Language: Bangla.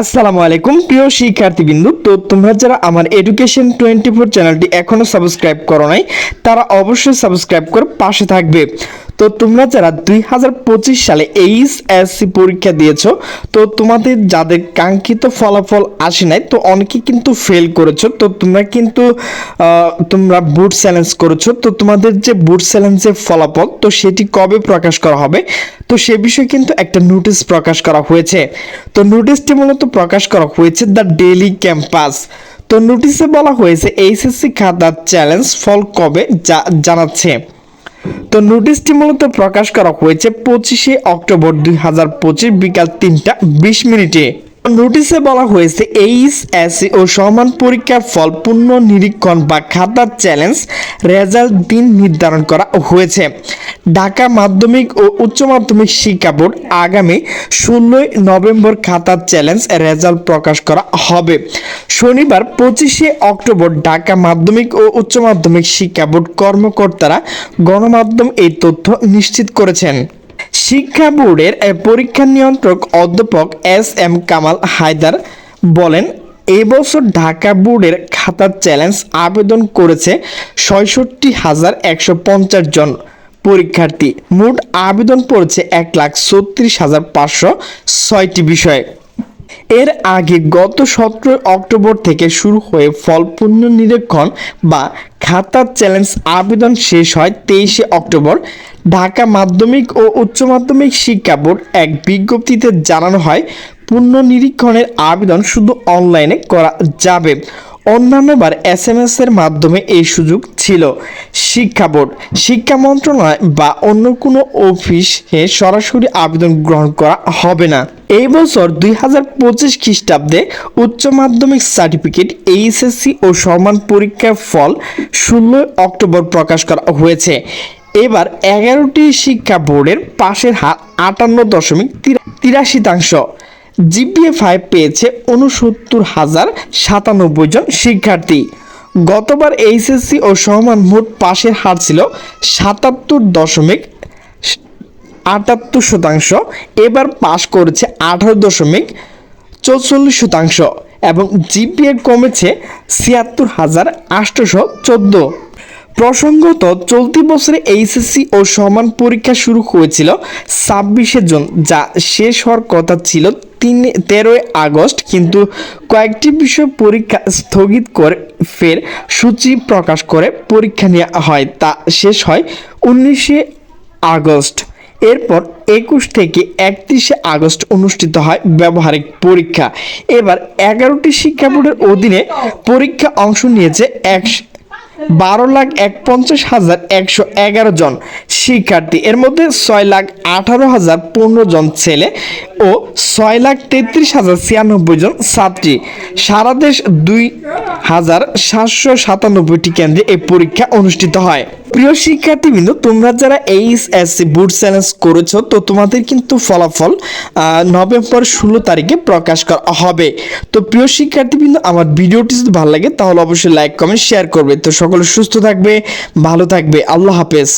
আসসালামু আলাইকুম প্রিয় শিক্ষার্থীবৃন্দু। তো তোমরা যারা আমার এডুকেশন 24 চ্যানেলটি এখনো সাবস্ক্রাইব করো নাই তারা অবশ্যই সাবস্ক্রাইব করে পাশে থাকবে। তো তোমরা যারা 2025 সালে এইচএসসি পরীক্ষা দিয়েছো, তো তোমাদের যাদের কাঙ্ক্ষিত ফলাফল আসে নাই, তো অনেকে কিন্তু ফেল করেছো। তো তোমরা বুট চ্যালেঞ্জ করেছো। তো তোমাদের যে বুট চ্যালেঞ্জের ফলাফল, তো সেটি কবে প্রকাশ করা হবে, তো সে বিষয়ে কিন্তু একটা নোটিশ প্রকাশ করা হয়েছে। তো নোটিশটি মূলত প্রকাশ করা হয়েছে দ্য ডেইলি ক্যাম্পাস। তো নোটিশে বলা হয়েছে এইচএসসি খাতা চ্যালেঞ্জ ফল কবে জানাচ্ছে। তো নোটিশটি মূলত প্রকাশ করা হয়েছে 25শে অক্টোবর 2025 বিকাল 3:20 নোটিশে বলা হয়েছে এইচএসসি ও সমান পরীক্ষার ফল পুনঃ নিরীক্ষণ বা খাতার চ্যালেঞ্জ রেজাল্ট দিন নির্ধারণ করা হয়েছে। ঢাকা মাধ্যমিক ও উচ্চ মাধ্যমিক শিক্ষা বোর্ড আগামী 16 নভেম্বর খাতার চ্যালেঞ্জ রেজাল্ট প্রকাশ করা হবে। শনিবার 25শে অক্টোবর ঢাকা মাধ্যমিক ও উচ্চ মাধ্যমিক শিক্ষা বোর্ড কর্মকর্তারা গণমাধ্যম এই তথ্য নিশ্চিত করেছেন। শিক্ষা বোর্ডের পরীক্ষা নিয়ন্ত্রক অধ্যাপক এস.এম. কামাল হায়দার বলেন, এবছর ঢাকা বোর্ডের খাতার চ্যালেঞ্জ আবেদন করেছে ৬৭,১৫০ জন পরীক্ষার্থী। মোট আবেদন পড়েছে ১,৩৬,৫০৬টি বিষয়। এর আগে গত ১৭ অক্টোবর থেকে শুরু হয়ে ফল পুনর্নিরীক্ষণ বা খাতার চ্যালেঞ্জ আবেদন শেষ হয় ২৩শে অক্টোবর। ঢাকা মাধ্যমিক ও উচ্চ মাধ্যমিক শিক্ষা বোর্ড এক বিজ্ঞপ্তিতে জানানো হয়, পুনর্নিরীক্ষণের আবেদন শুধু অনলাইনে করা যাবে। অন্যান্যবার এসএমএস এর মাধ্যমে এই সুযোগ ছিল। শিক্ষা বোর্ড, শিক্ষা মন্ত্রণালয় বা অন্য কোনো অফিসে সরাসরি আবেদন গ্রহণ করা হবে না। এই বছর 2025 খ্রিস্টাব্দে উচ্চ মাধ্যমিক সার্টিফিকেট, এইচএসসি ও সমান পরীক্ষার ফল 16 অক্টোবর প্রকাশ করা হয়েছে। এবার 11টি শিক্ষা বোর্ডের পাশের হার 58.83%। জিপিএ 5 পেয়েছে 69,097 জন শিক্ষার্থী। গতবার এইচএসসি ও সমান মোট পাশের হার ছিল 77.78%। এবার পাশ করেছে 18.44% এবং জিপিএ কমেছে 76,814। প্রসঙ্গত, চলতি বছরে এইচএসসি ও সমান পরীক্ষা শুরু হয়েছিল 26শে জুন, যা শেষ হওয়ার কথা ছিল 13ই আগস্ট, কিন্তু কয়েকটি বিষয় পরীক্ষা স্থগিত করে ফের সূচি প্রকাশ করে পরীক্ষা নেওয়া হয়। তা শেষ হয় 19শে আগস্ট। এরপর 21 থেকে 31শে আগস্ট অনুষ্ঠিত হয় ব্যবহারিক পরীক্ষা। এবার 11টি শিক্ষা বোর্ডের অধীনে পরীক্ষা অংশ নিয়েছে 12,51,111 জন শিক্ষার্থী। এর মধ্যে 6,18,015 জন ছেলে ও 6,33,096 জন ছাত্রী। সারা দেশ 2,797টি কেন্দ্রে এই পরীক্ষা অনুষ্ঠিত হয়। প্রিয় শিক্ষার্থীবৃন্দ, তোমরা যারা এইচএসসি বুট চ্যালেঞ্জ করেছো, তো তোমাদের কিন্তু ফলাফল নভেম্বর 16 তারিখে প্রকাশ করা হবে। তো প্রিয় শিক্ষার্থীবৃন্দ, আমার ভিডিওটি যদি ভালো লাগে তাহলে অবশ্যই লাইক, কমেন্ট, শেয়ার করবে। তো সকলে সুস্থ থাকবে, ভালো থাকবে। আল্লাহ হাফেজ।